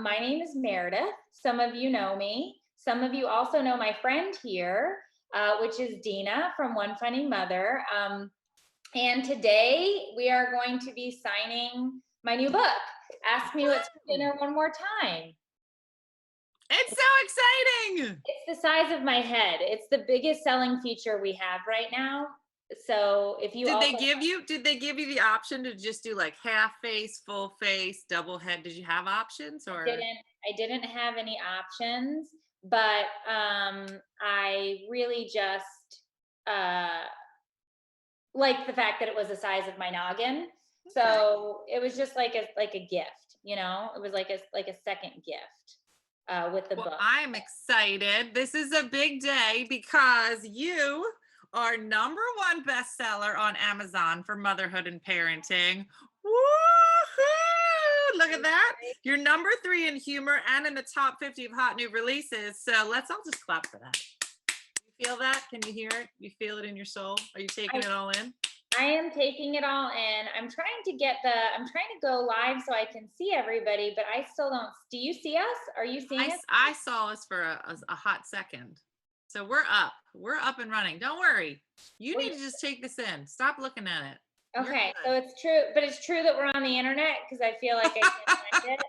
My name is Meredith. Some of you know me. Some of you also know my friend here, which is Dina from One Funny Mother. And today we are going to be signing my new book, Ask Me What's for Dinner One More Time. It's so exciting. It's the size of my head. It's the biggest selling feature we have right now. So if you did they give you the option to just do like half face, full face, double head? Did you have options or? I didn't have any options, but I really just like the fact that it was the size of my noggin. Okay. So it was just like a gift, you know. It was like a second gift with the book. I'm excited. This is a big day because you are #1 bestseller on Amazon for motherhood and parenting. Woohoo! Look at that. You're #3 in humor and in the top 50 of hot new releases. So let's all just clap for that. You feel that? Can you hear it? You feel it in your soul? Are you taking it all in? I am taking it all in. I'm trying to go live so I can see everybody, but I still don't. Do you see us? Are you seeing us? I saw us for a hot second. So we're up and running. Don't worry. You need to just take this in. Stop looking at it. Okay, so it's true, but it's true that we're on the internet because I feel like I can't find it.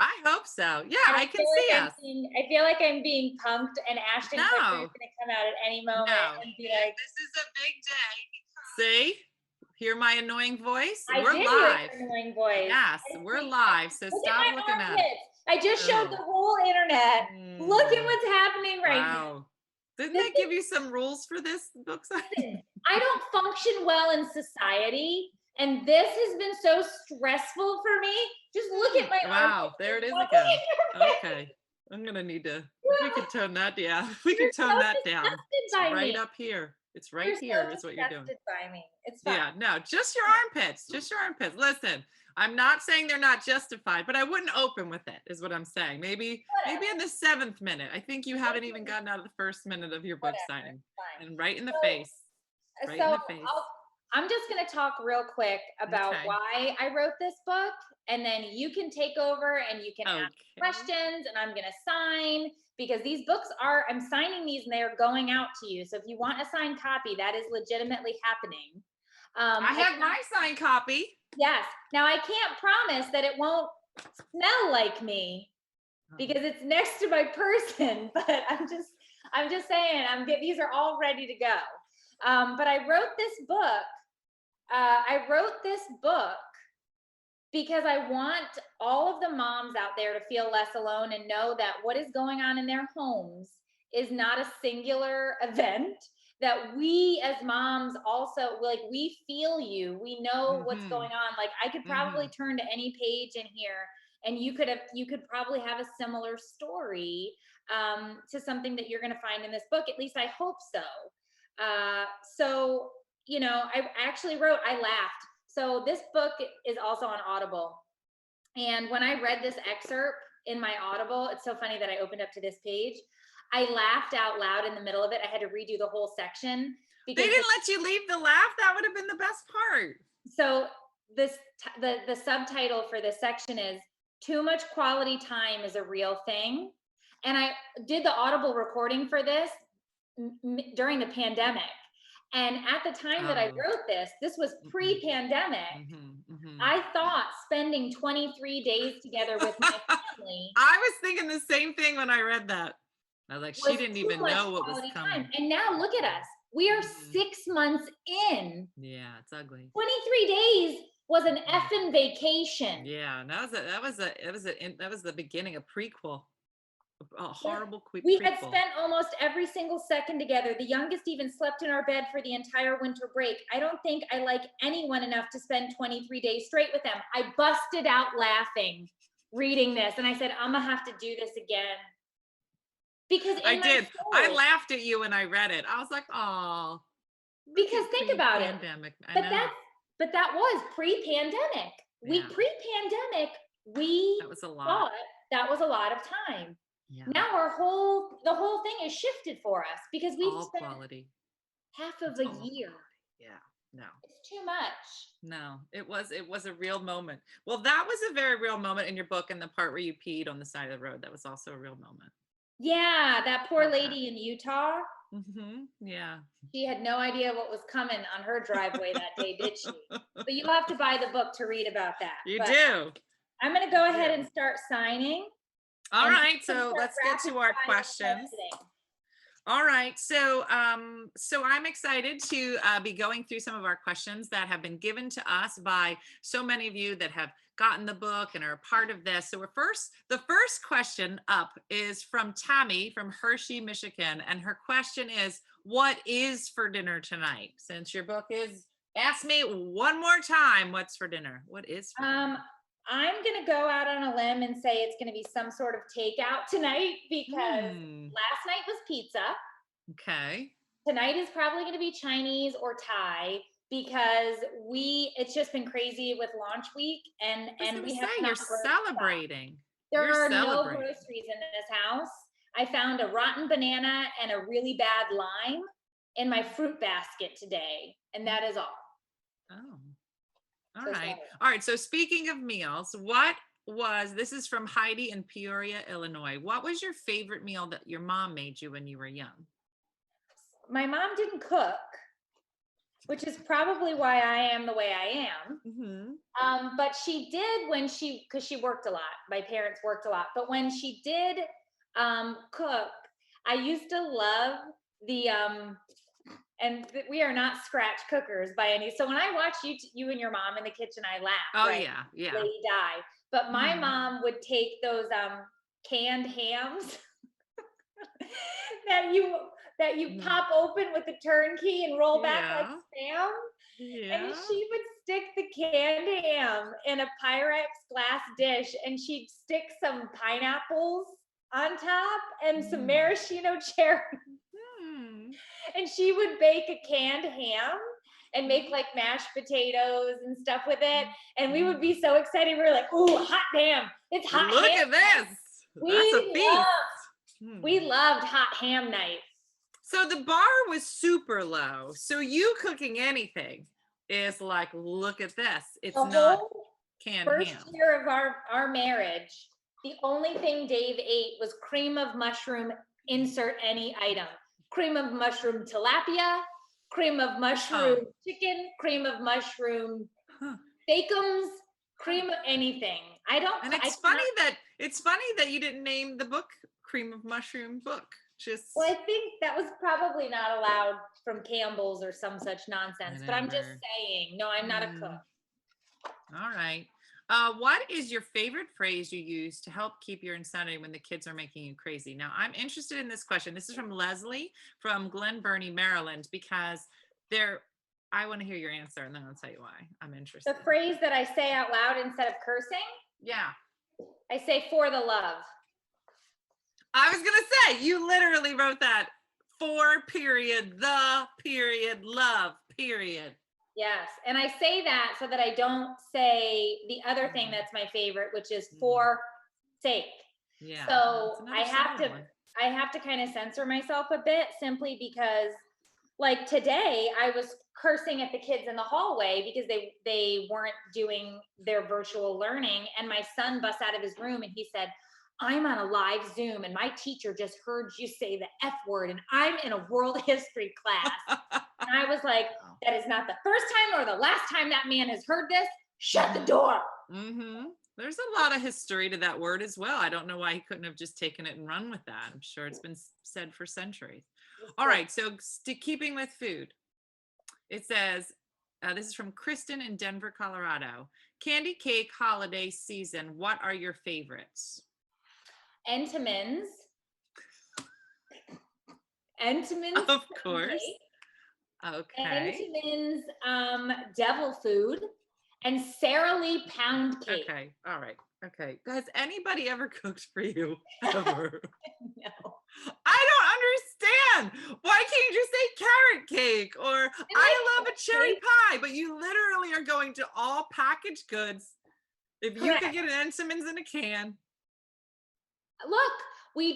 I hope so. Yeah, I can see us. I feel like I'm being punked, and Ashton Kutcher is going to come out at any moment and be like, "This is a big day." See? Hear my annoying voice? We're live. Hear your annoying voice. Yes, we're live. So stop looking at it. I just showed the whole internet. Look at what's happening right now. Didn't they give you some rules for this book? I don't function well in society, and this has been so stressful for me. Just look at my Wow, there it is again. Okay. I'm gonna need to, we could tone that down. We could tone that down. It's right up here. It's right here is what you're doing. By me. It's fine. Yeah, no, just your armpits. Just your armpits. Listen, I'm not saying they're not justified, but I wouldn't open with it, is what I'm saying. Maybe in the 7th minute. I think you haven't even gotten out of the 1st minute of your book signing. Fine. And right in the face. Right in the face. I'm just going to talk real quick about why I wrote this book, and then you can take over and you can ask questions, and I'm going to sign, because these books I'm signing these and they're going out to you. So if you want a signed copy, that is legitimately happening. I have my signed copy. Yes. Now I can't promise that it won't smell like me because it's next to my person, but I'm just saying, these are all ready to go. But I wrote this book. Because I want all of the moms out there to feel less alone and know that what is going on in their homes is not a singular event, that we as moms also, like, we feel you, we know what's going on. Like, I could probably turn to any page in here and you could probably have a similar story to something that you're going to find in this book. At least I hope so. So, you know, I laughed. So this book is also on Audible. And when I read this excerpt in my Audible, it's so funny that I opened up to this page. I laughed out loud in the middle of it. I had to redo the whole section. Because they didn't let you leave the laugh? That would have been the best part. So the subtitle for this section is "Too Much Quality Time is a Real Thing." And I did the Audible recording for this during the pandemic. And at the time that I wrote this was pre-pandemic. I thought spending 23 days together with my family. I was thinking the same thing when I read that. I was like, she didn't even know what was coming. And now look at us. We are 6 months in. Yeah, it's ugly. 23 days was an effing vacation. Yeah, that was the beginning, a prequel. A horrible quick. We had spent almost every single second together. The youngest even slept in our bed for the entire winter break. I don't think I like anyone enough to spend 23 days straight with them. I busted out laughing reading this, and I said, I'm gonna have to do this again. Because I did. I laughed at you when I read it. I was like, oh. Because think about it. But that was pre-pandemic. Yeah. Pre-pandemic, we that was a lot. thought that was a lot of time. Yeah. Now the whole thing is shifted for us because we've spent half of a year no. It's too much. No, it was a real moment. Well, that was a very real moment in your book, and the part where you peed on the side of the road, that was also a real moment. Yeah, that poor Love that. lady in Utah. Yeah. She had no idea what was coming on her driveway that day, did she? But you'll have to buy the book to read about that. You But do. I'm going to go ahead do. and start signing. All and right, we can so start let's get rapid to our fire questions. questioning. All right, so I'm excited to be going through some of our questions that have been given to us by so many of you that have gotten the book and are a part of this. So the first question up is from Tammy from Hershey, Michigan, and her question is, what is for dinner tonight? Since your book is, ask me one more time, what's for dinner? What is for dinner? I'm going to go out on a limb and say it's going to be some sort of takeout tonight because last night was pizza. Okay. Tonight is probably going to be Chinese or Thai because it's just been crazy with launch week and we have you're celebrating. There are no groceries in this house. I found a rotten banana and a really bad lime in my fruit basket today, and that is all. Oh. All right. So speaking of meals, this is from Heidi in Peoria, Illinois. What was your favorite meal that your mom made you when you were young? My mom didn't cook, which is probably why I am the way I am. But she did because she worked a lot. My parents worked a lot. But when she did cook, I used to love we are not scratch cookers by any. So when I watch you and your mom in the kitchen, I laugh. Oh, right? yeah. Lady die. But my mom would take those canned hams that you pop open with the turn key and roll back like Spam. Yeah. And she would stick the canned ham in a Pyrex glass dish, and she'd stick some pineapples on top and some maraschino cherry. And she would bake a canned ham and make like mashed potatoes and stuff with it. And we would be so excited. We were like, ooh, hot ham. It's hot Look ham. Look at this. That's a feast. We loved hot ham night. So the bar was super low. So you cooking anything is like, look at this. It's not canned ham. First year of our marriage, the only thing Dave ate was cream of mushroom, insert any item. Cream of mushroom tilapia, cream of mushroom chicken, cream of mushroom steakums, cream of anything. And it's funny that you didn't name the book Cream of Mushroom book. Well, I think that was probably not allowed from Campbell's or some such nonsense. But I'm just saying, no, I'm not a cook. All right. What is your favorite phrase you use to help keep your insanity when the kids are making you crazy? Now, I'm interested in this question. This is from Leslie from Glen Burnie, Maryland, because I want to hear your answer, and then I'll tell you why. I'm interested. The phrase that I say out loud instead of cursing? Yeah. I say for the love. I was going to say, you literally wrote that. For period, the period, love, period. Yes. And I say that so that I don't say the other thing that's my favorite, which is for sake. Yeah. So I have to kind of censor myself a bit simply because like today I was cursing at the kids in the hallway because they weren't doing their virtual learning. And my son busts out of his room and he said, I'm on a live Zoom and my teacher just heard you say the F word and I'm in a world history class. And I was like, that is not the first time or the last time that man has heard this. Shut the door. There's a lot of history to that word as well. I don't know why he couldn't have just taken it and run with that. I'm sure it's been said for centuries. All right. So keeping with food, it says, this is from Kristen in Denver, Colorado. Candy cake holiday season. What are your favorites? Entenmann's. Of course. Okay. Entenmann's devil food and Sara Lee pound cake. Okay. All right. Okay. Has anybody ever cooked for you ever? No. I don't understand. Why can't you say carrot cake or I love a cherry pie, but you literally are going to all packaged goods. If you could get an Entenmann's in a can. Look, we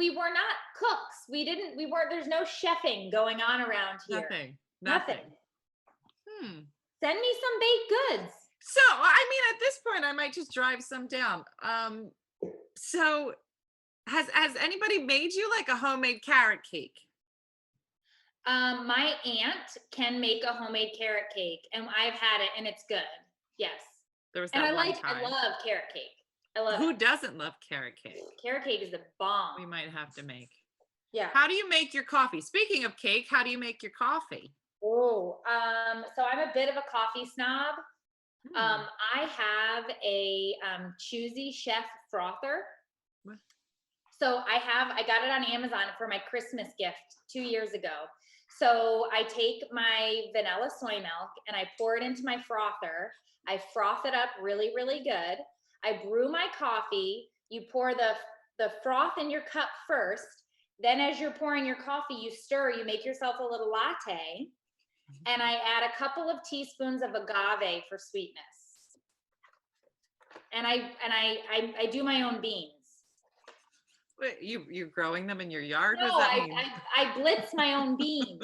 were not cooks. There's no chefing going on around here. Nothing. Send me some baked goods. So, I mean, at this point, I might just drive some down. So has anybody made you like a homemade carrot cake? My aunt can make a homemade carrot cake, and I've had it, and it's good. Yes, There was and that one I time. love carrot cake. I love Who it. doesn't love carrot cake? Carrot cake is the bomb. We might have to make. Yeah. How do you make your coffee? Speaking of cake, how do you make your coffee? Oh, so I'm a bit of a coffee snob. Hmm. I have a Choosy Chef frother. What? So I got it on Amazon for my Christmas gift 2 years ago. So I take my vanilla soy milk and I pour it into my frother. I froth it up really, really good. I brew my coffee. You pour the froth in your cup first. Then as you're pouring your coffee, you stir, you make yourself a little latte. And I add a couple of teaspoons of agave for sweetness. And I do my own beans. Wait, you're growing them in your yard? No, What does that mean? I blitz my own beans.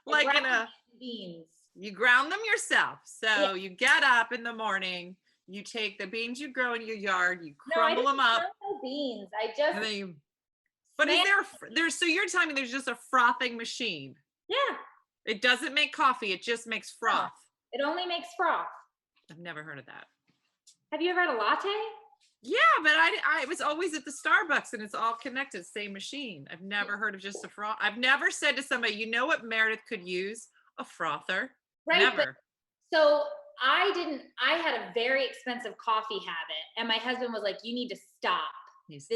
Like grind in a beans. You ground them yourself. So Yeah. you get up in the morning, you take the beans you grow in your yard, you No, I crumble didn't them up, grind my beans. I just and then you. But is there's so you're telling me there's just a frothing machine? Yeah. It doesn't make coffee. It just makes froth. It only makes froth. I've never heard of that. Have you ever had a latte? Yeah, but I was always at the Starbucks and it's all connected, same machine. I've never heard of just a froth. I've never said to somebody, you know what Meredith could use? A frother. Right. Never. So I had a very expensive coffee habit, and my husband was like, you need to stop. This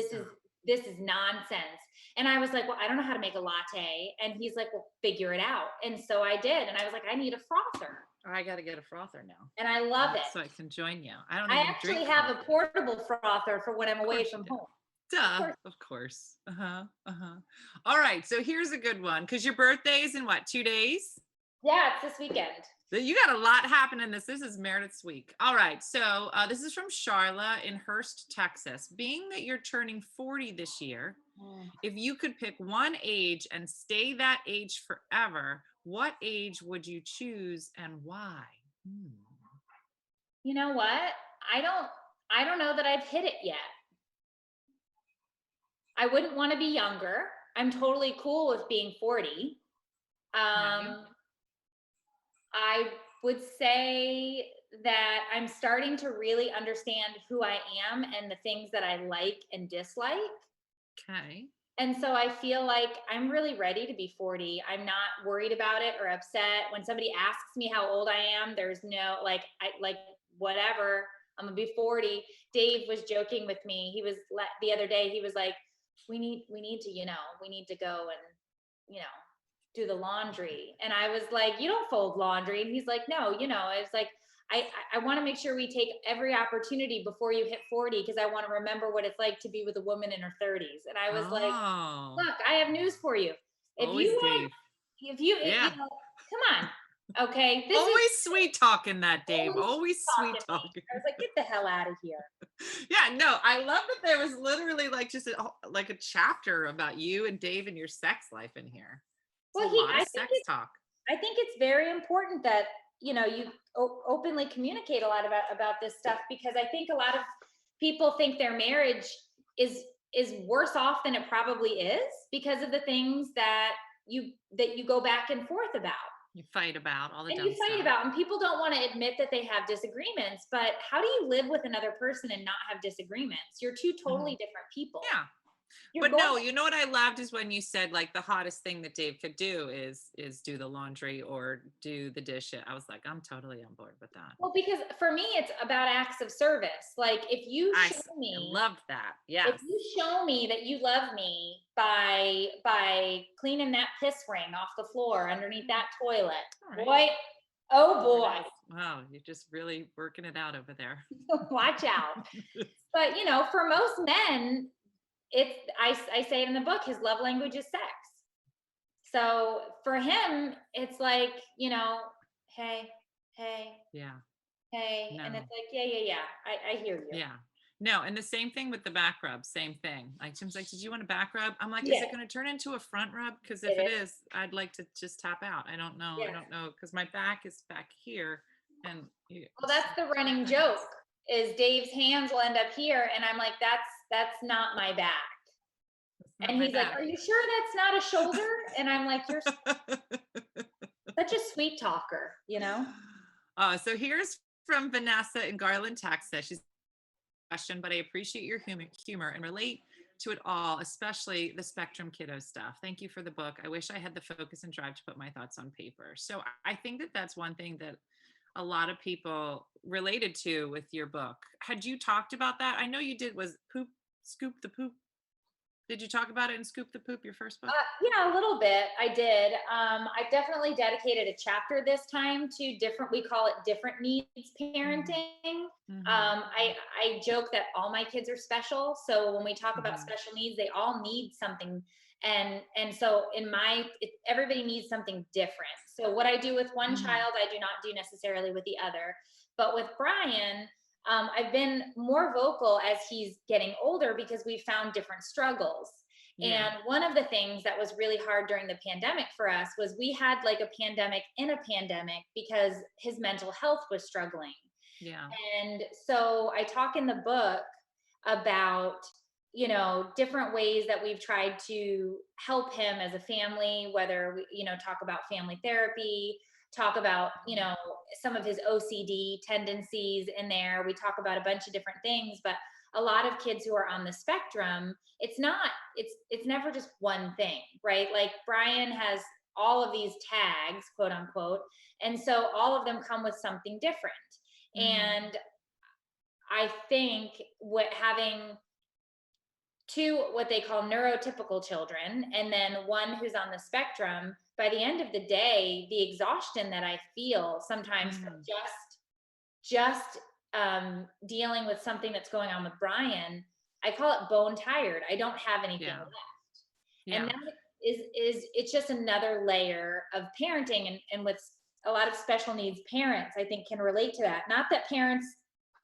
is nonsense. And I was like, well, I don't know how to make a latte. And he's like, well, figure it out. And so I did. And I was like, I need a frother. I got to get a frother now. And I love it. So I can join you. I actually have a portable frother for when I'm away from home. Duh, of course. All right. So here's a good one. Because your birthday is in what, 2 days? Yeah, it's this weekend. You got a lot happening this. This is Meredith's week. All right. So this is from Charla in Hurst, Texas. Being that you're turning 40 this year, if you could pick one age and stay that age forever, what age would you choose and why? You know what? I don't know that I've hit it yet. I wouldn't want to be younger. I'm totally cool with being 40. I would say that I'm starting to really understand who I am and the things that I like and dislike. Okay. And so I feel like I'm really ready to be 40. I'm not worried about it or upset. When somebody asks me how old I am, there's no whatever. I'm gonna be 40. Dave was joking with me. He was the other day. He was like, we need to, we need to go and, do the laundry. And I was like, you don't fold laundry. And he's like, no, it's like, I want to make sure we take every opportunity before you hit 40, because I want to remember what it's like to be with a woman in her 30s. And I was like, look, I have news for you. If come on. Okay. Always sweet talking that, Dave. Always sweet talking. I was like, get the hell out of here. Yeah, no, I love that there was literally like just a chapter about you and Dave and your sex life in here. Well, I think it's very important that, you openly communicate a lot about this stuff, because I think a lot of people think their marriage is worse off than it probably is because of the things that you go back and forth about. You fight about all the dumb stuff. And people don't want to admit that they have disagreements, but how do you live with another person and not have disagreements? You're two totally different people. Yeah. But no, you know what I loved is when you said like the hottest thing that Dave could do is do the laundry or do the dishes. I was like, I'm totally on board with that. Well, because for me, it's about acts of service. Like if you show me, I loved that. Yeah. If you show me that you love me by cleaning that piss ring off the floor underneath that toilet, right. Boy. Wow, you're just really working it out over there. Watch out. But for most men, I say it in the book, his love language is sex. So for him, it's like, hey, yeah, hey, no. And it's like, yeah, I hear you. Yeah. No, and the same thing with the back rub, same thing. Like Jim's like, "Did you want a back rub?" I'm like, "Is Yeah, it going to turn into a front rub? Because if it it is. is, I'd like to just tap out. I don't know. I Yeah. don't know because my back is back here, and Well, it's that's the running joke is Dave's hands will end up here, and I'm like, that's not my back. not And my he's like, back. "Are you sure that's not a shoulder?" And I'm like, "You're such a sweet talker, you know?" So here's from Vanessa in Garland, Texas. She's question, but I appreciate your humor and relate to it all, especially the spectrum kiddo stuff. Thank you for the book. I wish I had the focus and drive to put my thoughts on paper. So I think that that's one thing that a lot of people related to with your book. Had you talked about that? I know you did. Was poop, scoop the poop? Did you talk about it in Scoop the Poop, your first book? Yeah, a little bit. I did. I definitely dedicated a chapter this time to different. We call it different needs Mm-hmm. parenting. Mm-hmm. I joke that all my kids are special. So when we talk about Mm-hmm. special needs, they all need something, and so everybody needs something different. So what I do with one Mm-hmm. child, I do not do necessarily with the other. But with Brian, I've been more vocal as he's getting older because we found different struggles. Yeah. And one of the things that was really hard during the pandemic for us was we had like a pandemic in a pandemic because his mental health was struggling. Yeah. And so I talk in the book about, different ways that we've tried to help him as a family, whether we, talk about family therapy, talk about, some of his OCD tendencies in there. We talk about a bunch of different things, but a lot of kids who are on the spectrum, it's never just one thing, right? Like Brian has all of these tags, quote unquote, and so all of them come with something different. Mm-hmm. And I think what having two what they call neurotypical children and then one who's on the spectrum, by the end of the day, the exhaustion that I feel sometimes from Mm-hmm. just dealing with something that's going on with Brian, I call it bone tired. I don't have anything Yeah. left. And Yeah. that is it's just another layer of parenting, and with a lot of special needs parents, I think, can relate to that. Not that parents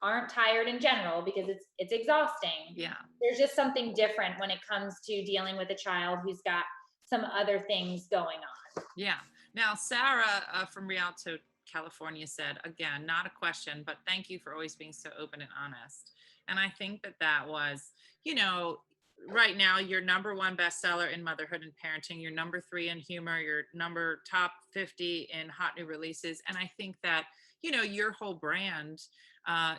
aren't tired in general, because it's exhausting. Yeah. There's just something different when it comes to dealing with a child who's got some other things going on. Yeah. Now, Sarah from Rialto, California said, again, not a question, but thank you for always being so open and honest. And I think that that was, you know, right now, your number one bestseller in motherhood and parenting, your number three in humor, your number top 50 in hot new releases. And I think that, you know, your whole brand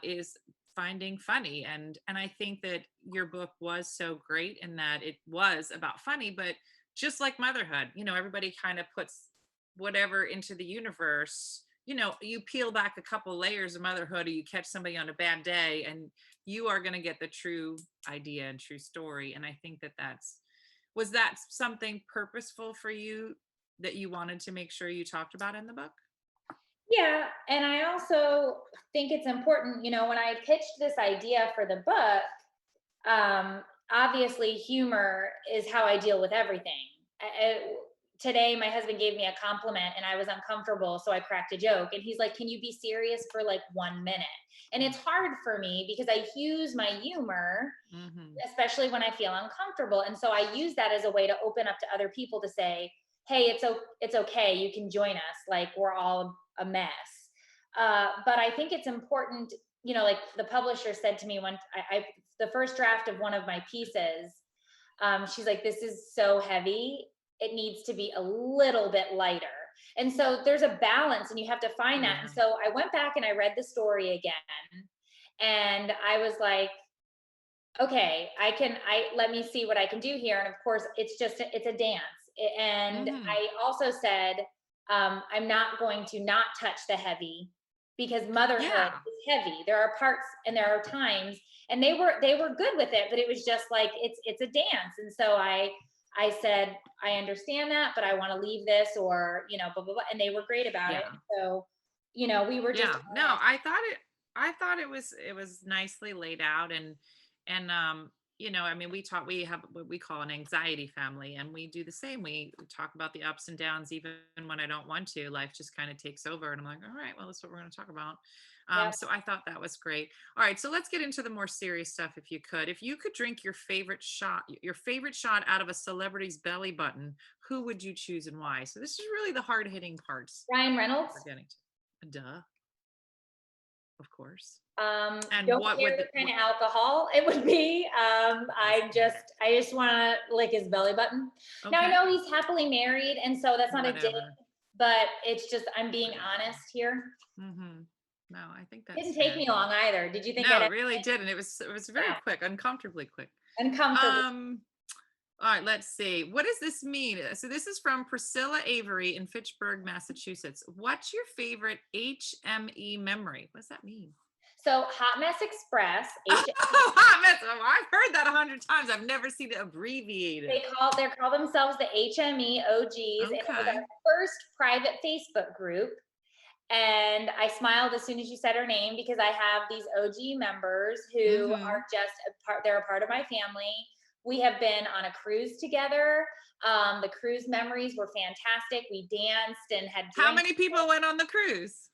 is finding funny. And I think that your book was so great in that it was about funny, but just like motherhood, you know, everybody kind of puts whatever into the universe. You know, you peel back a couple layers of motherhood, or you catch somebody on a bad day, and you are going to get the true idea and true story. And I think that was that something purposeful for you that you wanted to make sure you talked about in the book? Yeah, and I also think it's important, when I pitched this idea for the book, obviously humor is how I deal with everything. Today, my husband gave me a compliment and I was uncomfortable, so I cracked a joke. And he's like, "Can you be serious for like 1 minute?" And it's hard for me because I use my humor, Mm-hmm. especially when I feel uncomfortable. And so I use that as a way to open up to other people to say, "Hey, it's okay. You can join us. Like we're all a mess." But I think it's important, like the publisher said to me when the first draft of one of my pieces, she's like, "This is so heavy. It needs to be a little bit lighter." And so there's a balance, and you have to find that. And Yeah. so I went back and I read the story again, and I was like, okay, I let me see what I can do here. And of course, it's a dance. And Mm-hmm. I also said, I'm not going to not touch the heavy, because motherhood Yeah. is heavy. There are parts and there are times, and they were good with it, but it was just like it's a dance. And so I said, I understand that, but I want to leave this, or blah blah blah. And they were great about it. Yeah. So we were just Yeah. No, honest. I thought it was nicely laid out, and I mean, we have what we call an anxiety family, and we do the same. We talk about the ups and downs, even when I don't want to. Life just kind of takes over, and I'm like, all right, well, that's what we're going to talk about. Yep. So I thought that was great. All right, so let's get into the more serious stuff, if you could. If you could drink your favorite shot out of a celebrity's belly button, who would you choose and why? So this is really the hard hitting parts Ryan Reynolds. we're getting to. Duh, of course. Um, And don't what care would what kind of alcohol it would be. I just want to lick his belly button. Now I okay, know he's happily married, and so that's not a dig, whatever. but it's just I'm being Whatever. honest here. Mm-hmm. No, I think Didn't that's take fair. me long either. Did you think No, I'd it really didn't. It was very yeah, quick, uncomfortably quick. uncomfortable? Um, all right, let's see. What does this mean? So this is from Priscilla Avery in Fitchburg, Massachusetts. What's your favorite HME memory? What does that mean? So Hot Mess Express, Oh, hot mess. Oh, I've heard that 100 times. I've never seen it abbreviated. they call themselves the HME OGs, and it was Okay. our first private Facebook group. And I smiled as soon as you said her name because I have these OG members who Mm-hmm. are just they're a part of my family. We have been on a cruise together. The cruise memories were fantastic. We danced and had How drinks. many people went on the cruise?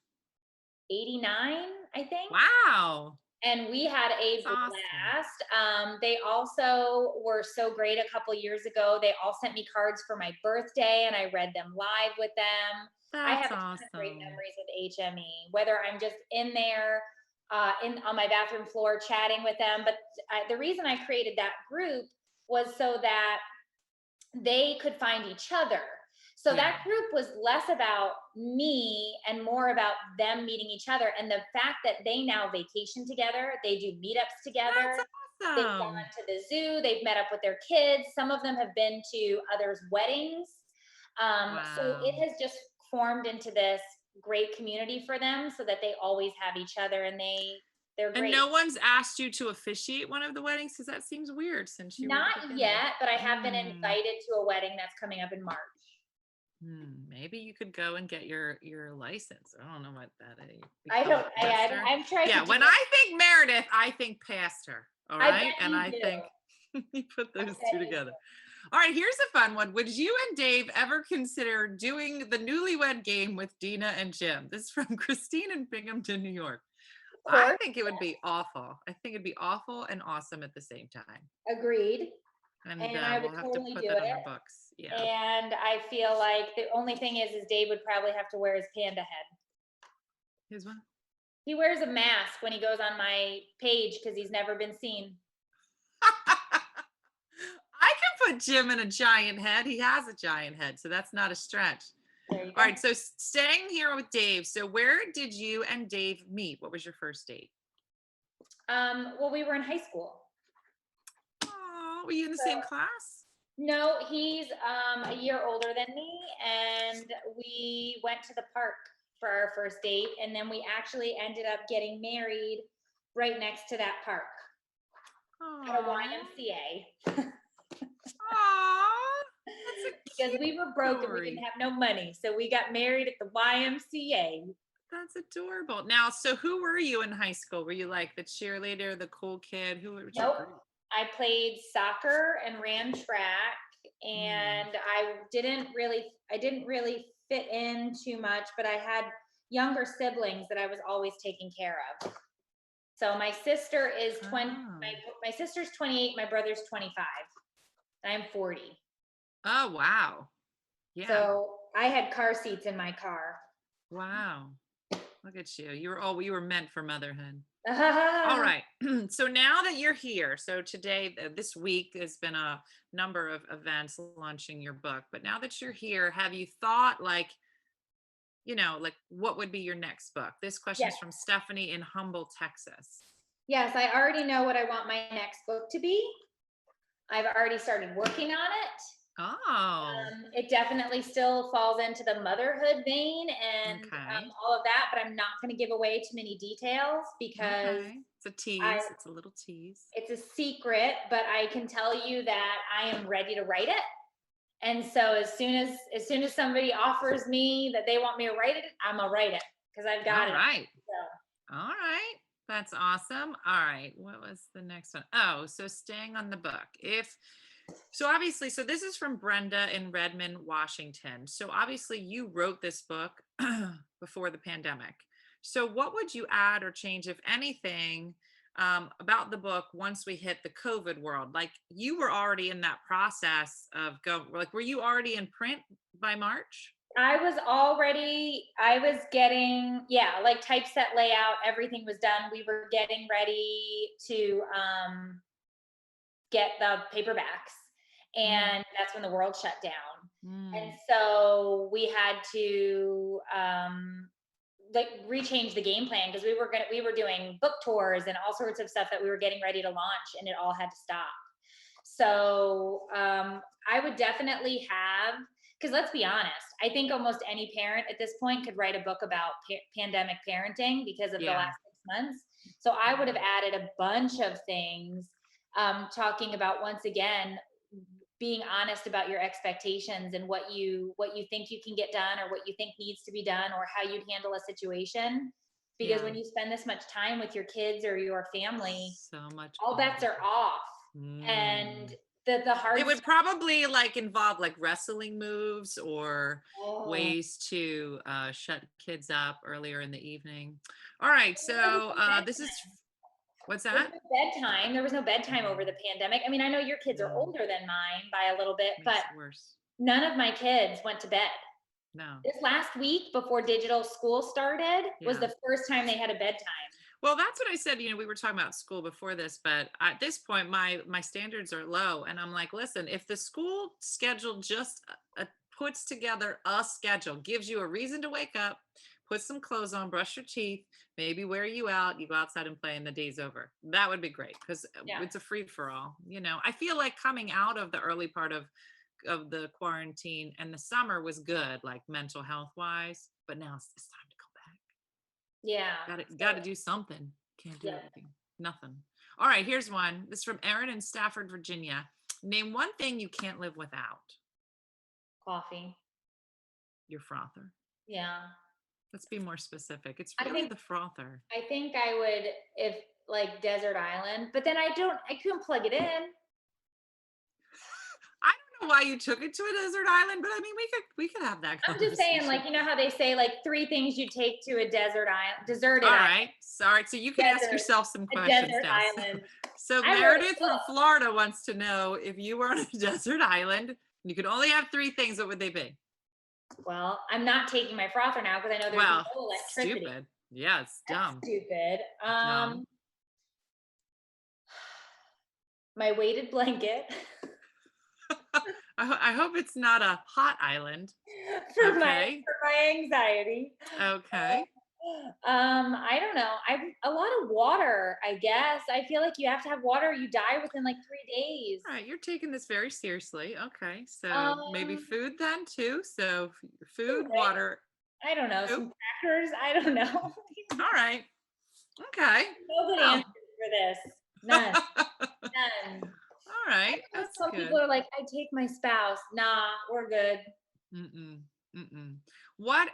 89, I think. Wow. And we had That's a awesome. blast. They also were so great a couple years ago. They all sent me cards for my birthday, and I read them live with them. I That's have a ton of great awesome. memories with HME, whether I'm just in there in on my bathroom floor chatting with them. But the reason I created that group was so that they could find each other. So Yeah. that group was less about me and more about them meeting each other. And the fact that they now vacation together, they do meetups together. That's They've gone awesome. to the zoo, they've met up with their kids. Some of them have been to others' weddings. So it Wow. has just formed into this great community for them so that they always have each other and they're And great. no one's asked you to officiate one of the weddings because that seems weird since you were the Not beginning. yet, but I have been Hmm. invited to a wedding that's coming up in March. Maybe you could go and get your license. I don't know what that is. I Become don't. a pastor. I'm trying to Yeah, do when it. I think Meredith, I think pastor. All I bet right, and you I do. think you put I those two bet you together. All right, here's a fun one. Would you and Dave ever consider doing the newlywed game with Dina and Jim? This is from Christine in Binghamton, New York. Of I course, think it would be awful. I think it'd be awful and awesome at the same time. agreed. And And I would we'll have to totally put do that on it. the books. Yeah. And I feel like the only thing is Dave would probably have to wear his panda head. Here's one. He wears a mask when he goes on my page because he's never been seen. I can put Jim in a giant head. He has a giant head, so that's not a stretch. There you All go. right, so staying here with Dave. So where did you and Dave meet? What was your first date? Well, we were in high school. Oh, were you in the So same class? no, he's a year older than me, and we went to the park for our first date, and then we actually ended up getting married right next to that park at a Oh, YMCA oh, that's a because cute we were broke and we didn't story. have no money, so we got married at the YMCA. That's adorable. Now, so who were you in high school? Were you like the cheerleader, the cool kid? Who was your Nope. group? I played soccer and ran track, Mm. and I didn't really fit in too much, but I had younger siblings that I was always taking care of. So my sister is 20 Oh. my sister's 28, my brother's 25. And I'm 40. Oh, wow. Yeah. So I had car seats in my car. Wow. Look at you. You were meant for motherhood. All right. So now that you're here, so today, this week, there's been a number of events launching your book. But now that you're here, have you thought like what would be your next book? This question Yes. is from Stephanie in Humble, Texas. Yes, I already know what I want my next book to be. I've already started working on it. Oh, It definitely still falls into the motherhood vein and okay. all of that, but I'm not going to give away too many details because Okay. It's a I tease. It's a little tease. it's a secret, but I can tell you that I am ready to write it. And so as soon as somebody offers me that they want me to write it, I'm gonna write it because I've got All it. right. So All right. That's awesome. All right. What was the next one? Oh, so staying on the book. So obviously, so this is from Brenda in Redmond, Washington. So obviously you wrote this book before the pandemic. So what would you add or change, if anything, about the book once we hit the COVID world? Like, you were already in that process of were you already in print by March? I was getting, yeah, like typeset layout, everything was done. We were getting ready to get the paperbacks. Mhm. And that's when the world shut down. And Mm, so we had to like rechange the game plan because we were doing book tours and all sorts of stuff that we were getting ready to launch, and it all had to stop. So I would definitely have, because let's be honest, I think almost any parent at this point could write a book about pandemic parenting because of the yeah. last 6 months. So I would have added a bunch of things, talking about, once again, being honest about your expectations and what you think you can get done or what you think needs to be done or how you'd handle a situation. Because Yeah. when you spend this much time with your kids or your family, So much all bets quality are time. off. And Mm. the It hard would stuff. probably like involve like wrestling moves or Oh, ways to shut kids up earlier in the evening. All right, there was so no bed this is what's there was that? no bedtime. There was no bedtime over the pandemic. I mean, I know your kids are No, older than mine by a little bit, but makes it worse. none of my kids went to bed. No, This last week before digital school started was yeah. the first time they had a bedtime. Well, that's what I said. We were talking about school before this, but at this point, my standards are low, and I'm like, listen, if the school schedule just puts together a schedule, gives you a reason to wake up, put some clothes on, brush your teeth, maybe wear you out, you go outside and play, and the day's over. That would be great because Yeah. it's a free for all. I feel like coming out of the early part of the quarantine and the summer was good, like mental health wise, but now it's time to go back. Yeah. Got to do something. Can't do Yeah. everything. Nothing. All right, here's one. This is from Erin in Stafford, Virginia. Name one thing you can't live without. Coffee. Your frother. Yeah. Let's be more specific. It's I really think the frother. I think I would, if like desert island, but then I couldn't plug it in. I don't know why you took it to a desert island, but I mean, we could have that I'm just saying, conversation. like, you know how they say like three things you take to a desert island, deserted All island, right. Sorry. So you can ask desert, yourself some a questions desert now. island. So I wrote a Meredith from book. Florida wants to know, if you were on a desert island and you could only have three things, what would they be? Well, I'm not taking my frother now because I know there's Well, no electricity. stupid. Yeah, it's That's dumb. stupid. Dumb. My weighted blanket I hope it's not a hot island. for my Okay. for my anxiety. Okay. I don't know. I A lot of water, I guess. I feel like you have to have water, or you die within like 3 days. All right. You're taking this very seriously. Okay. So maybe Um, food then too. So Food, food, right? water, I don't know. soup. Some crackers. I don't know. All right. Okay. No good Well. answers for this. None. None. All right. I know That's some people good. are like, I take my spouse. Nah, we're good. Mm-mm. Mm-mm. What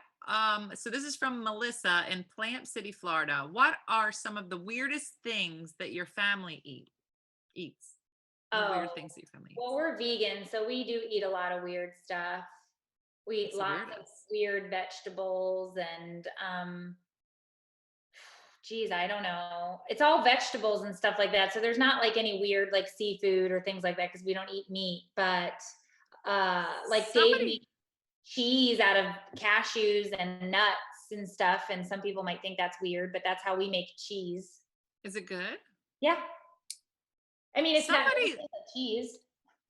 so this is from Melissa in Plant City, Florida. What are some of the weirdest things that your family eats? What are weird Oh, things that your family well, eats? we're vegan, so we do eat a lot of weird stuff. We eat What's the lots of weirdest? weird vegetables and geez, I don't know. It's all vegetables and stuff like that. So there's not like any weird like seafood or things like that because we don't eat meat. But like Dave Somebody, makes cheese out of cashews and nuts and stuff. And some people might think that's weird, but that's how we make cheese. is it good? Yeah. I mean, it's not Somebody it's like cheese.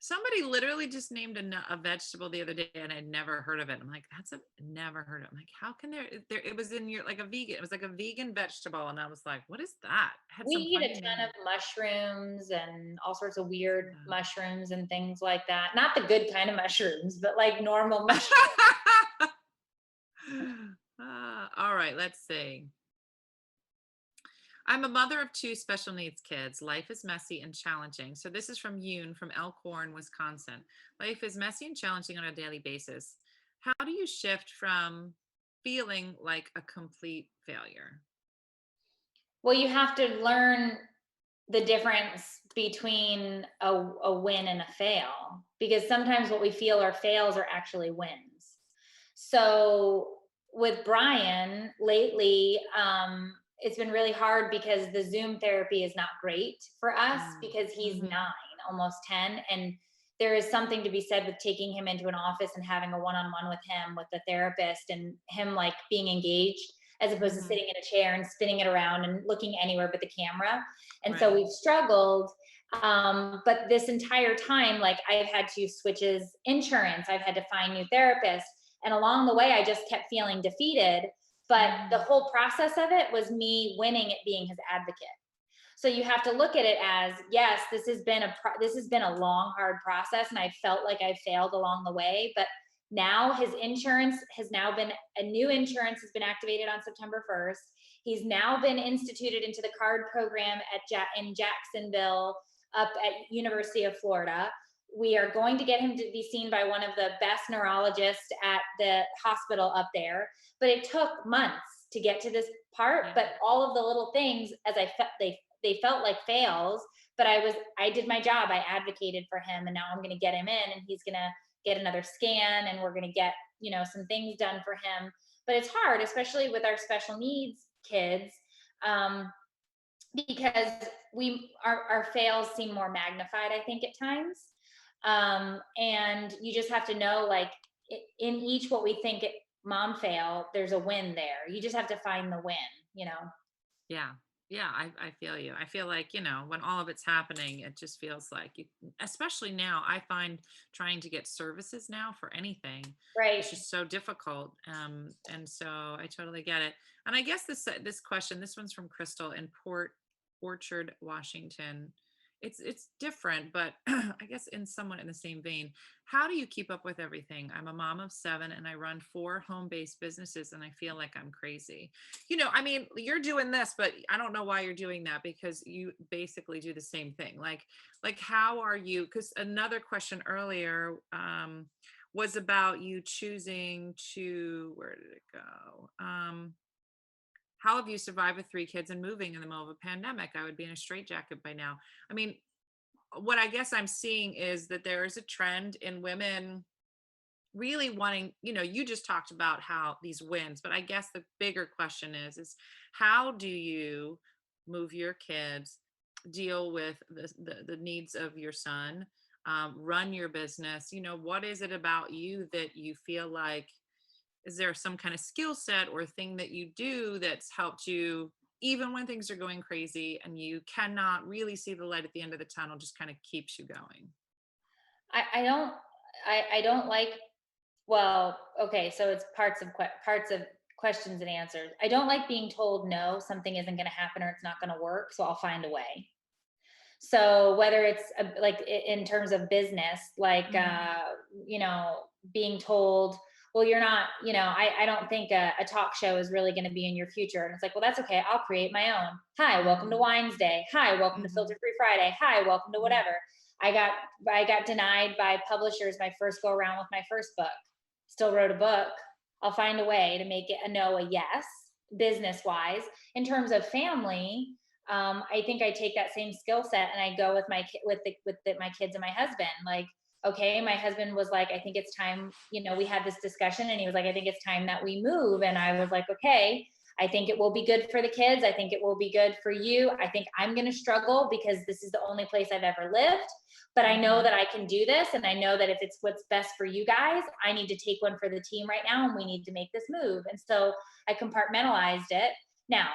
somebody literally just named a vegetable the other day and I'd never heard of it. I'm like, never heard of it. I'm like, how can there it was in your like a vegan, it was like a vegan vegetable. And I was like, what is that? It had We some eat a funny ton name. of mushrooms and all sorts of What's weird mushrooms and things like that. Not the good kind of mushrooms, but like normal mushrooms. that? All right, let's see. I'm a mother of two special needs kids. Life is messy and challenging. So this is from Yoon from Elkhorn, Wisconsin. Life is messy and challenging on a daily basis. How do you shift from feeling like a complete failure? Well, you have to learn the difference between a win and a fail, because sometimes what we feel are fails are actually wins. So with Brian lately, it's been really hard because the Zoom therapy is not great for us because he's Mm-hmm. 9, almost 10. And there is something to be said with taking him into an office and having a one-on-one with him, with the therapist, and him like being engaged as opposed to Mm-hmm. sitting in a chair and spinning it around and looking anywhere but the camera. And so Right. we've struggled. But this entire time, like I've had to switch his insurance, I've had to find new therapists. And along the way, I just kept feeling defeated. But the Mm-hmm. whole process of it was me winning at being his advocate. So you have to look at it as, yes, this has been a long, hard process, and I felt like I failed along the way. But now his insurance has now been a new insurance has been activated on September 1st. He's now been instituted into the card program in Jacksonville, up at University of Florida. We are going to get him to be seen by one of the best neurologists at the hospital up there. But it took months to get to this part. Yeah. But all of the little things, as I felt, they felt like fails. But I did my job. I advocated for him, and now I'm going to get him in, and he's going to get another scan, and we're going to get some things done for him. But it's hard, especially with our special needs kids, because our fails seem more magnified, I think, at times. And you just have to know, like, in each what we think mom fail, there's a win there. You just have to find the win. Yeah. Yeah, I feel you. I feel like, when all of it's happening, it just feels like especially now, I find trying to get services now for anything Right. is just so difficult. And so I totally get it. And I guess this question, this one's from Crystal in Port Orchard, Washington. It's different, but I guess in somewhat in the same vein. How do you keep up with everything? I'm a mom of 7 and I run 4 home-based businesses and I feel like I'm crazy. I mean, you're doing this, but I don't know why you're doing that because you basically do the same thing. Like how are you? Because another question earlier was about you choosing to, where did it go? How have you survived with 3 kids and moving in the middle of a pandemic? I would be in a straitjacket by now. I mean, what I guess I'm seeing is that there is a trend in women really wanting, you just talked about how these wins, but I guess the bigger question is how do you move your kids, deal with the needs of your son, run your business? What is it about you that you feel like, is there some kind of skill set or thing that you do that's helped you even when things are going crazy and you cannot really see the light at the end of the tunnel, just kind of keeps you going? I don't like. Well, okay, so it's parts of questions and answers. I don't like being told no, something isn't going to happen or it's not going to work, so I'll find a way. So whether it's like in terms of business, like Mhm. being told, well, you're not, I don't think a talk show is really going to be in your future. And it's like, well, that's okay. I'll create my own. Hi, welcome to Mhm. Wines Day. Hi, welcome to Filter Mhm. Free Friday. Hi, welcome to Mhm. whatever. I got I got denied by publishers my first go around with my first book. Still wrote a book. I'll find a way to make it a no a yes, business wise. In terms of family, I think I take that same skill set and I go with my kids and my husband. Like, okay, my husband was like, I think it's time. We had this discussion, and he was like, I think it's time that we move. And I was like, okay, I think it will be good for the kids. I think it will be good for you. I think I'm going to struggle because this is the only place I've ever lived. But I know Mhm. that I can do this. And I know that if it's what's best for you guys, I need to take one for the team right now. And we need to make this move. And so I compartmentalized it. Now,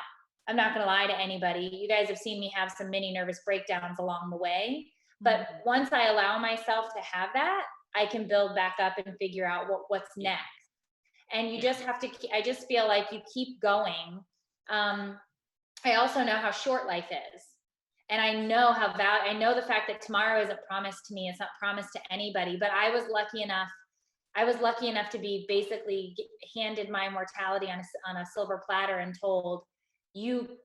I'm not going to lie to anybody. You guys have seen me have some mini nervous breakdowns along the way. But Mhm. once I allow myself to have that, I can build back up and figure out what's Yeah. next. And you Yeah. just have to, I just feel like you keep going. Um, I also know how short life is. And I know I know the fact that tomorrow isn't promised to me. It's not promised to anybody, but I was lucky enough to be basically handed my mortality on a silver platter and told you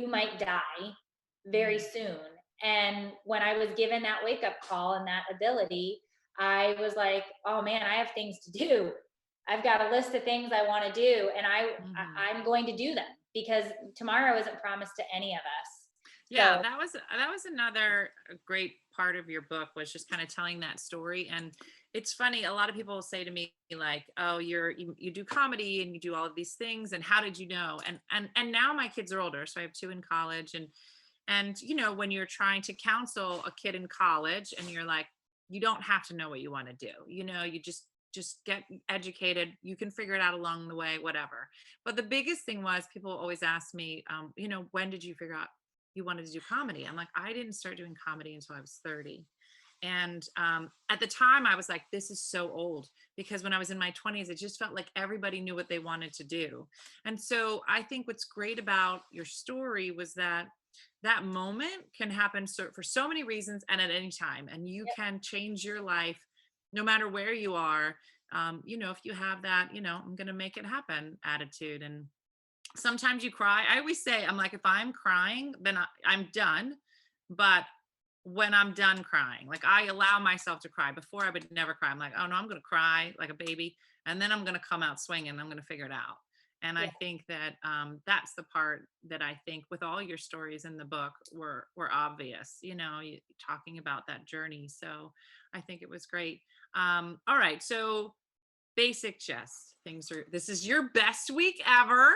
might die very Mhm. soon. And when I was given that wake up call and that ability, I was like, oh man, I have things to do. I've got a list of things I want to do, and Mhm. I'm going to do them because tomorrow isn't promised to any of us. Yeah, So that was another great part of your book, was just kind of telling that story. And it's funny, a lot of people will say to me like, "Oh, you do comedy and you do all of these things, and how did you know?" And now my kids are older, so I have two in college, and when you're trying to counsel a kid in college, and you're like, you don't have to know what you want to do. You just get educated. You can figure it out along the way, whatever. But the biggest thing was, people always ask me, when did you figure out you wanted to do comedy? I'm like, I didn't start doing comedy until I was 30. And at the time, I was like, this is so old, because when I was in my 20s, it just felt like everybody knew what they wanted to do. And so I think what's great about your story was that that moment can happen for so many reasons and at any time. And you can change your life no matter where you are. If you have that, I'm going to make it happen attitude. And sometimes you cry. I always say, I'm like, if I'm crying, then I'm done. But when I'm done crying, like, I allow myself to cry. Before, I would never cry. I'm like, oh no, I'm going to cry like a baby, and then I'm going to come out swinging. I'm going to figure it out. And yeah. I think that that's the part that I think with all your stories in the book were obvious, talking about that journey. So I think it was great. All right. So basic Jess, this is your best week ever.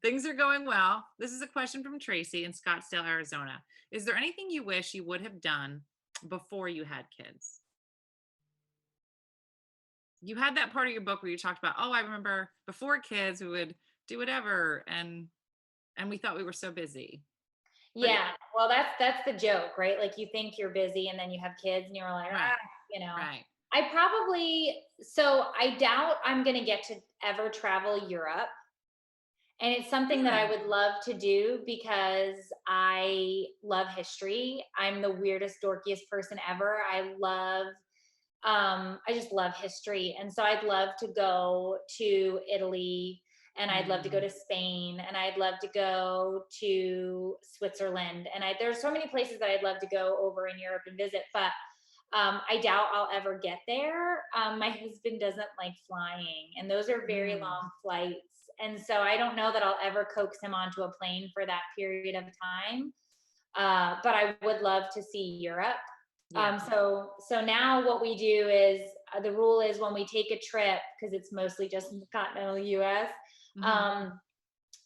Things are going well. This is a question from Tracy in Scottsdale, Arizona. Is there anything you wish you would have done before you had kids? You had that part of your book where you talked about, oh, I remember before kids, we would do whatever, and we thought we were so busy. But Yeah, well, that's the joke, right? Like, you think you're busy and then you have kids and you're like, right, you know. right. I doubt I'm going to get to ever travel Europe. And it's something that I Hmm. would love to do because I love history. I'm the weirdest, dorkiest person ever. I just love history. And so I'd love to go to Italy, and I'd love to go Mm. to Spain, and I'd love to go to Switzerland. And there's so many places that I'd love to go over in Europe and visit, but I doubt I'll ever get there. My husband doesn't like flying, and those are very Mm. long flights. And so I don't know that I'll ever coax him onto a plane for that period of time. But I would love to see Europe. Yeah. So now what we do is, the rule is, when we take a trip, because it's mostly just in the continental US, Hmm. um,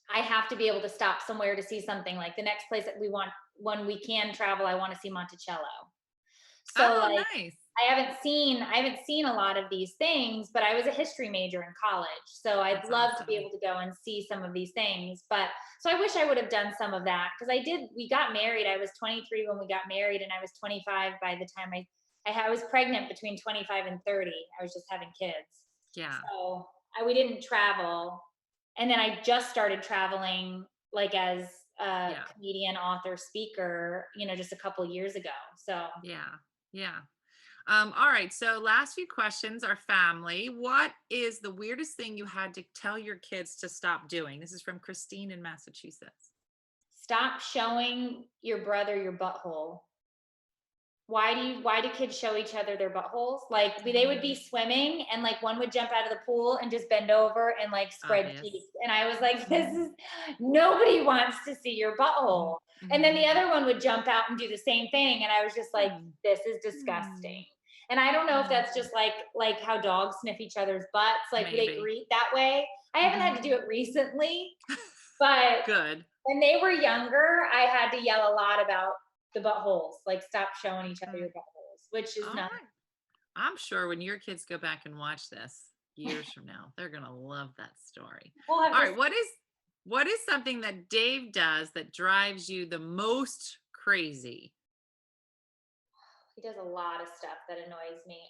I have to be able to stop somewhere to see something. Like, the next place that we want, when we can travel, I want to see Monticello. So, Oh, like, nice. I haven't seen a lot of these things, but I was a history major in college. So I'd That's love to be awesome. able to go and see some of these things. But so I wish I would have done some of that, because we got married. I was 23 when we got married, and I was 25 by the time I was pregnant between 25 and 30. I was just having kids. Yeah. So we didn't travel. And then I just started traveling, like, as a Yeah. comedian, author, speaker, just a couple years ago. So Yeah. Yeah. All right. So last few questions are family. What is the weirdest thing you had to tell your kids to stop doing? This is from Christine in Massachusetts. stop showing your brother your butthole. Why do kids show each other their buttholes? Like, they would be Mm, swimming, and like one would jump out of the pool and just bend over and like spread cheeks. obvious. And I was like, this Hmm. is nobody wants to see your Hmm. butthole. And then Hmm. the other one would jump out and do the same thing. And I was just like, Hmm. this is Hmm. disgusting. And I don't know if that's Hmm. just like how dogs sniff each other's butts, like they Maybe. greet that way. I haven't had Hmm. to do it recently, but Good. when they were younger, I had to yell a lot about the buttholes, like, stop showing each other Okay. your buttholes, which is All not. right. I'm sure when your kids go back and watch this years from now, they're gonna love that story. We'll have All to. right. What is something that Dave does that drives you the most crazy? He does a lot of stuff that annoys me.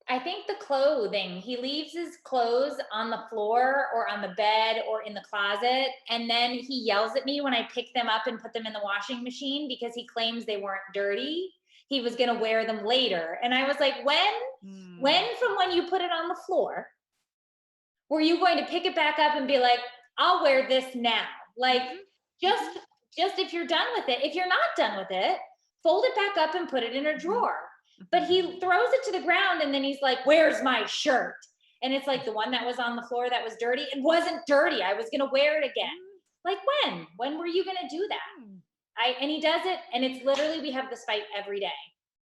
I think the clothing. He leaves his clothes on the floor or on the bed or in the closet, and then he yells at me when I pick them up and put them in the washing machine, because he claims they weren't dirty. He was going to wear them later, and I was like, when Mm. from when you put it on the floor were you going to pick it back up and be like, I'll wear this now? Like, Mhm. just Mhm. just if you're done with it. If you're not done with it, fold it back up and put it in a Mhm. drawer. But Mhm. he throws it to the ground, and then he's like, where's my shirt? And it's like the one that was on the floor that was dirty. It wasn't dirty. I was gonna wear it again. Like when? When were you gonna do that? And he does it, and it's literally we have this fight every day.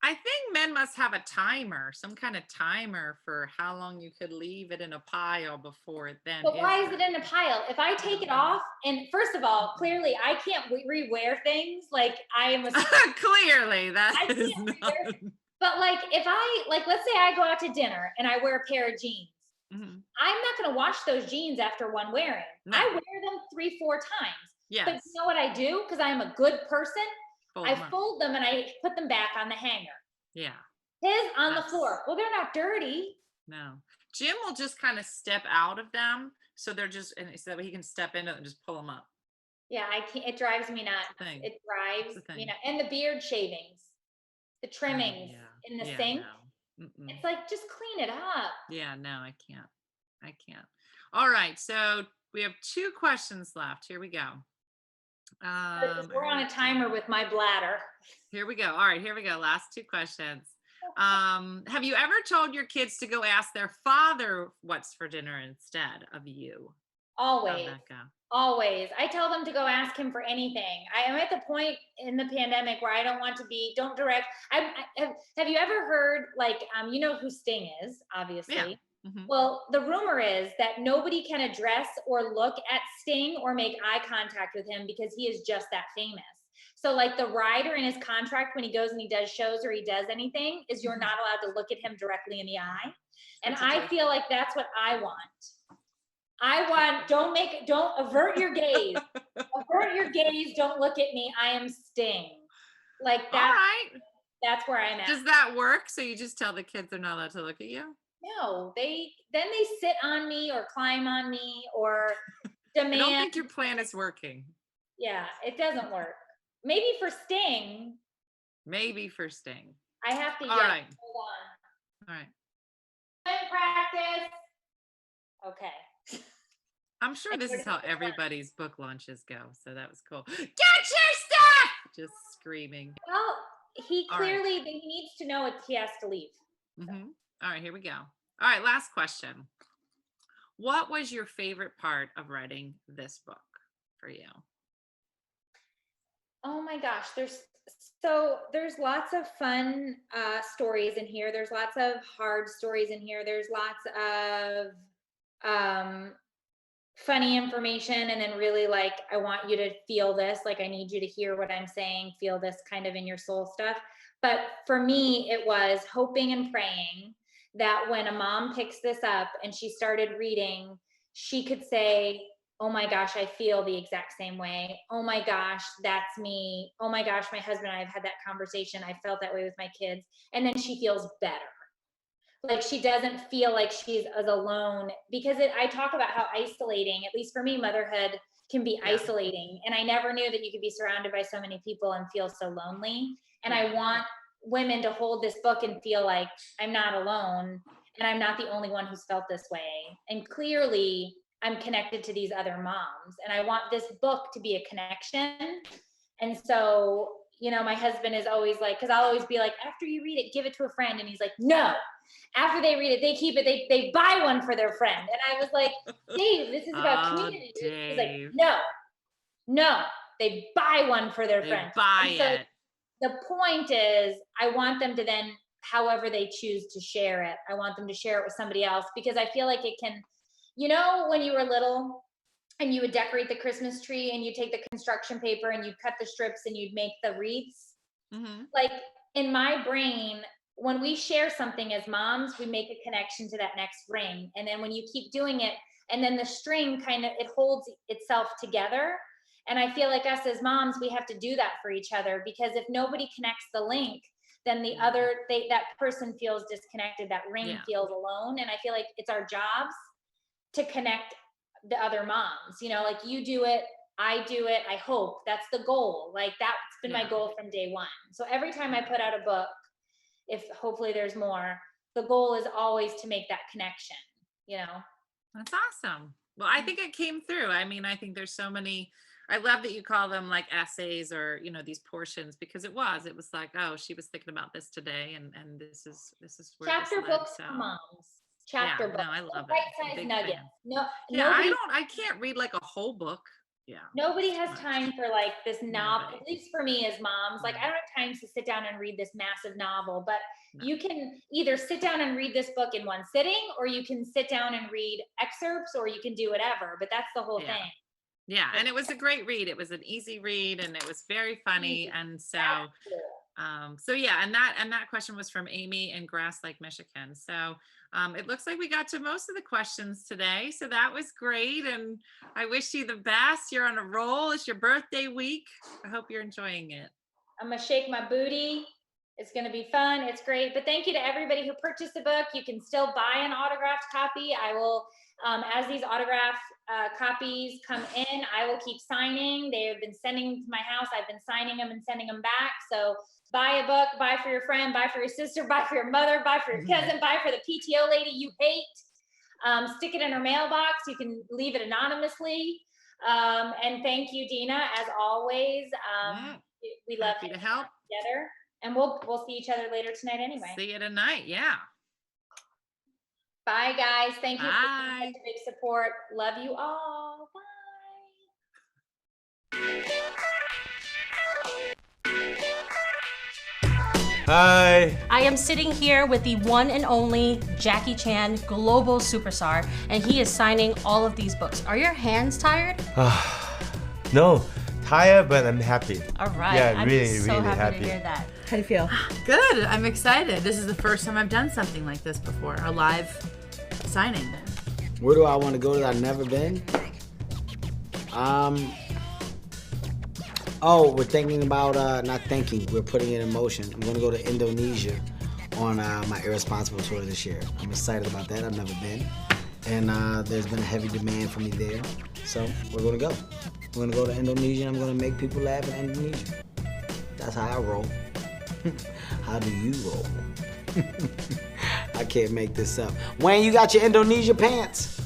I think men must have a timer, some kind of timer for how long you could leave it in a pile before it then But is why is it dirty. in a pile? If I take it off, and first of all, clearly I can't rewear things. Like I am a Clearly, that I is can't not. rewear. But like if I like, let's say I go out to dinner and I wear a pair of jeans. Mhm. I'm not going to wash those jeans after one wearing. No. I wear them 3-4 times. But Yes. you know what I do? Because I am a good person. Fold I them up. fold them and I put them back on the hanger. Yeah. His on the That's floor. Well, they're not dirty. no. Jim will just kind of step out of them, so they're just, and so that way he can step into it and just pull them up. Yeah, I can't. It drives me nuts. That's the thing. It That's drives the me thing. nuts. And the beard shavings, the trimmings Yeah. in the Yeah. sink. No. Mm-mm. It's like just clean it up. Yeah. No, I can't. I can't. All right. So we have 2 questions left. Here we go. We're on a timer with my bladder. Here we go. All right, here we go. Last 2 questions. Have you ever told your kids to go ask their father what's for dinner instead of you? How'd Always. that go? Always. I tell them to go ask him for anything. I am at the point in the pandemic where I don't want to be, don't direct. Have you ever heard, like, you know who Sting is, obviously. Yeah. Mhm. Well, the rumor is that nobody can address or look at Sting or make eye contact with him because he is just that famous. So, like, the rider in his contract when he goes and he does shows or he does anything is you're Mhm. not allowed to look at him directly in the eye. And That's a I joke. feel like that's what I want. Don't avert your gaze. Avert your gaze. Don't look at me. I am Sting. Like All right. that's where I'm at. Does that work? So you just tell the kids they're not allowed to look at you? No, they sit on me or climb on me or I don't demand. think your plan is working. Yeah, it doesn't work. Maybe for Sting, Maybe for Sting. I have to All yell. right. Hold on. All right. Swim practice. Okay. I'm sure this is Everybody how has to run. everybody's book launches go. So that was cool. Get your stuff! Just screaming. Well, he All right. clearly he needs to know he has to leave. Mhm. All right, here we go. All right, last question. What was your favorite part of writing this book for you? Oh my gosh, there's lots of fun stories in here. There's lots of hard stories in here. There's lots of funny information, and then really like I want you to feel this. Like I need you to hear what I'm saying, feel this kind of in your soul stuff. But for me, it was hoping and praying that when a mom picks this up and she started reading, she could say, oh my gosh, I feel the exact same way. Oh my gosh, that's me. Oh my gosh, my husband and I have had that conversation. I felt that way with my kids. And then she feels better. Like she doesn't feel like she's as alone because I talk about how isolating, at least for me, motherhood can be Yeah. isolating. And I never knew that you could be surrounded by so many people and feel so lonely. And Yeah. I want women to hold this book and feel like I'm not alone and I'm not the only one who's felt this way. And clearly I'm connected to these other moms and I want this book to be a connection. And so, you know, my husband is always like, because I'll always be like, after you read it, give it to a friend. And he's like, no, after they read it, they keep it, they buy one for their friend. And I was like, Dave, this is about community. He's like, Dave. no, they buy one for their They friend. buy So it. the point is, I want them to then, however they choose to share it, I want them to share it with somebody else because I feel like it can, you know, when you were little and you would decorate the Christmas tree and you take the construction paper and you cut the strips and you'd make the wreaths. Mm-hmm. Like in my brain, when we share something as moms, we make a connection to that next ring. And then when you keep doing it, and then the string kind of, it holds itself together. And I feel like us as moms, we have to do that for each other because if nobody connects the link, then that person feels disconnected, that ring feels alone. And I feel like it's our jobs to connect the other moms, you know, like you do it, I do it. I hope that's the goal. Like that's been my goal from day one. So every time I put out a book, if hopefully there's more, the goal is always to make that connection, you know? That's awesome. Well, I think it came through. I mean, I think there's so many, I love that you call them like essays or, you know, these portions because it was like, oh, she was thinking about this today and this is where Chapter this led, books so. for moms. chapter no, book, I love it. bite-sized Big nuggets. fan. No, Yeah, nobody I can't read like a whole book. Yeah. nobody Too has much. time for like this novel, Nobody. at least for me as moms. Like, I don't have time to sit down and read this massive novel, but No. you can either sit down and read this book in one sitting, or you can sit down and read excerpts, or you can do whatever. But that's the whole Yeah. thing. Yeah, and it was a great read. It was an easy read, and it was very funny. Easy. And so, That's cool. so yeah, and that question was from Amy in Grass Lake, Michigan. So it looks like we got to most of the questions today. So that was great, and I wish you the best. You're on a roll. It's your birthday week. I hope you're enjoying it. I'm gonna shake my booty. It's gonna be fun. It's great. But thank you to everybody who purchased the book. You can still buy an autographed copy. I will, as these autograph copies come in, I will keep signing. They have been sending them to my house. I've been signing them and sending them back. So buy a book, buy for your friend, buy for your sister, buy for your mother, buy for your cousin, buy for the PTO lady you hate. Stick it in her mailbox. You can leave it anonymously. And thank you, Dina, as always. We love Happy to help together, and we'll see each other later tonight anyway. See you tonight. Yeah. Bye, guys. Thank you for Bye. such a big support. Love you all. Bye. Hi. I am sitting here with the one and only Jackie Chan, global superstar, and he is signing all of these books. Are your hands tired? No, tired, but I'm happy. All right. Yeah, I'm really, so really happy happy. to hear that. How do you feel? Good. I'm excited. This is the first time I've done something like this before, a live signing. Where do I want to go that I've never been? Oh, we're thinking about, not thinking, we're putting it in motion. I'm going to go to Indonesia on my irresponsible tour this year. I'm excited about that. I've never been. And there's been a heavy demand for me there. So we're going to go. We're going to go to Indonesia and I'm going to make people laugh in Indonesia. That's how I roll. How do you roll? I can't make this up. Wayne, you got your Indonesia pants?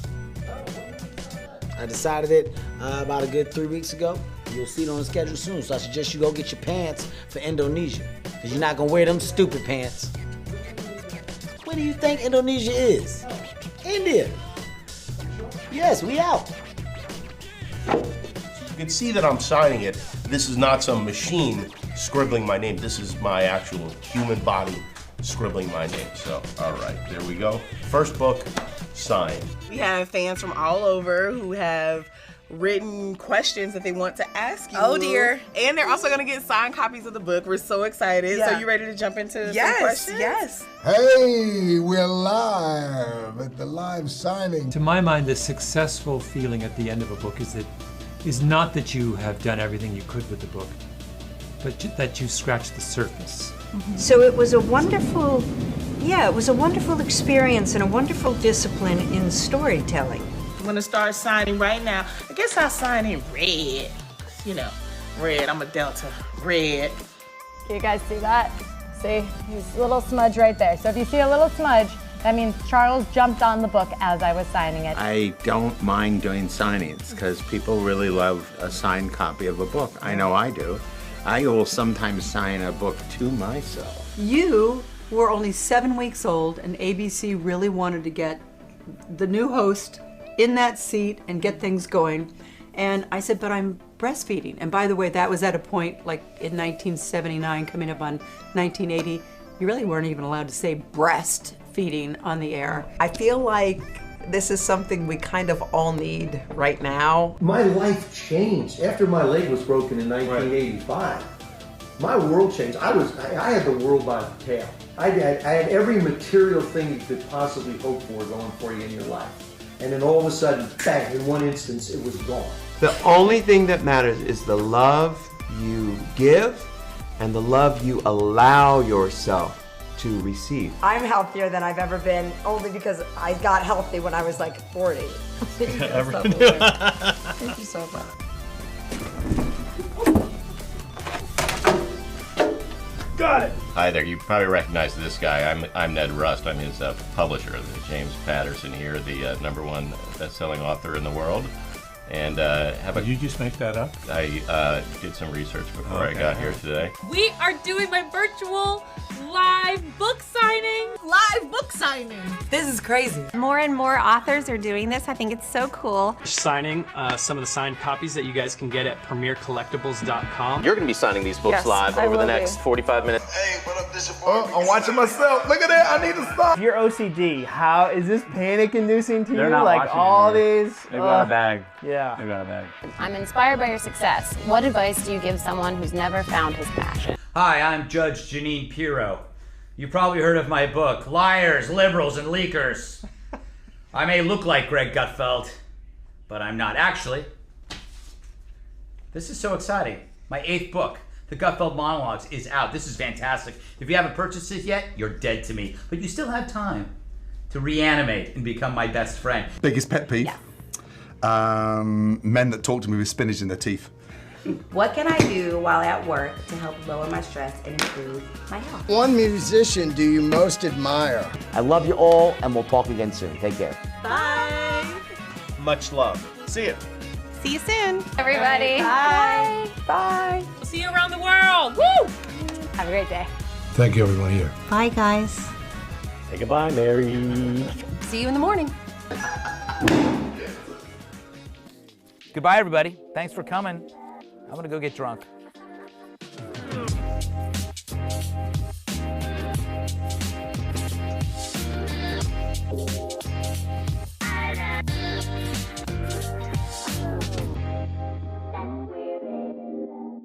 I decided it about a good 3 weeks ago. You'll see it on the schedule soon, so I suggest you go get your pants for Indonesia, because you're not going to wear them stupid pants. Where do you think Indonesia is? India. Yes, we out. You can see that I'm signing it. This is not some machine scribbling my name. This is my actual human body scribbling my name. So, all right, there we go. First book, signed. We have fans from all over who have written questions that they want to ask you. Oh, dear. And they're also going to get signed copies of the book. We're so excited. Yeah. So you ready to jump into some Yes, questions? yes. Hey, we're live at the live signing. To my mind, the successful feeling at the end of a book is not that you have done everything you could with the book, but that you scratched the surface. So it was a wonderful experience and a wonderful discipline in storytelling. I'm going to start signing right now. I guess I'll sign in red. You know, red. I'm a Delta. Red. Can you guys see that? See, there's a little smudge right there. So if you see a little smudge, that means Charles jumped on the book as I was signing it. I don't mind doing signings because people really love a signed copy of a book. I know I do. I will sometimes sign a book to myself. You were only 7 weeks old, and ABC really wanted to get the new host in that seat and get things going. And I said, but I'm breastfeeding. And by the way, that was at a point like in 1979, coming up on 1980, you really weren't even allowed to say breastfeeding on the air. I feel like this is something we kind of all need right now. My life changed after my leg was broken in 1985. My world changed. I had the world by the tail. I had every material thing you could possibly hope for going for you in your life. And then all of a sudden, bang, in one instance, it was gone. The only thing that matters is the love you give and the love you allow yourself to receive. I'm healthier than I've ever been, only because I got healthy when I was like 40. Thank you so much. Got it. Hi there. You probably recognize this guy. I'm Ned Rust. I'm his publisher, James Patterson here, the #1 best-selling author in the world. And have Did you just make that up? I did some research before I got here today. We are doing my virtual live book signing. Live book signing. This is crazy. More and more authors are doing this. I think it's so cool. Signing some of the signed copies that you guys can get at premiercollectibles.com. You're going to be signing these books live over the next 45 minutes. Hey, what up, this your boy? I'm watching myself. Look at that. I need to stop. If you're OCD, how is this panic-inducing to They're you? not Like watching all anymore. these. They've got a bag. Yeah. They've got a bag. I'm inspired by your success. What advice do you give someone who's never found his passion? Hi, I'm Judge Janine Pirro. You probably heard of my book, Liars, Liberals, and Leakers. I may look like Greg Gutfeld, but I'm not. Actually, this is so exciting. My 8th book, The Gutfeld Monologues, is out. This is fantastic. If you haven't purchased it yet, you're dead to me. But you still have time to reanimate and become my best friend. Biggest pet peeve? Men that talk to me with spinach in their teeth. What can I do while at work to help lower my stress and improve my health? One musician do you most admire? I love you all, and we'll talk again soon. Take care. Bye. Much love. See you. See you soon, Everybody. Bye. Bye. We'll see you around the world. Woo! Have a great day. Thank you, everyone here. Bye, guys. Say goodbye, Mary. See you in the morning. Goodbye, everybody. Thanks for coming. I'm gonna go get drunk.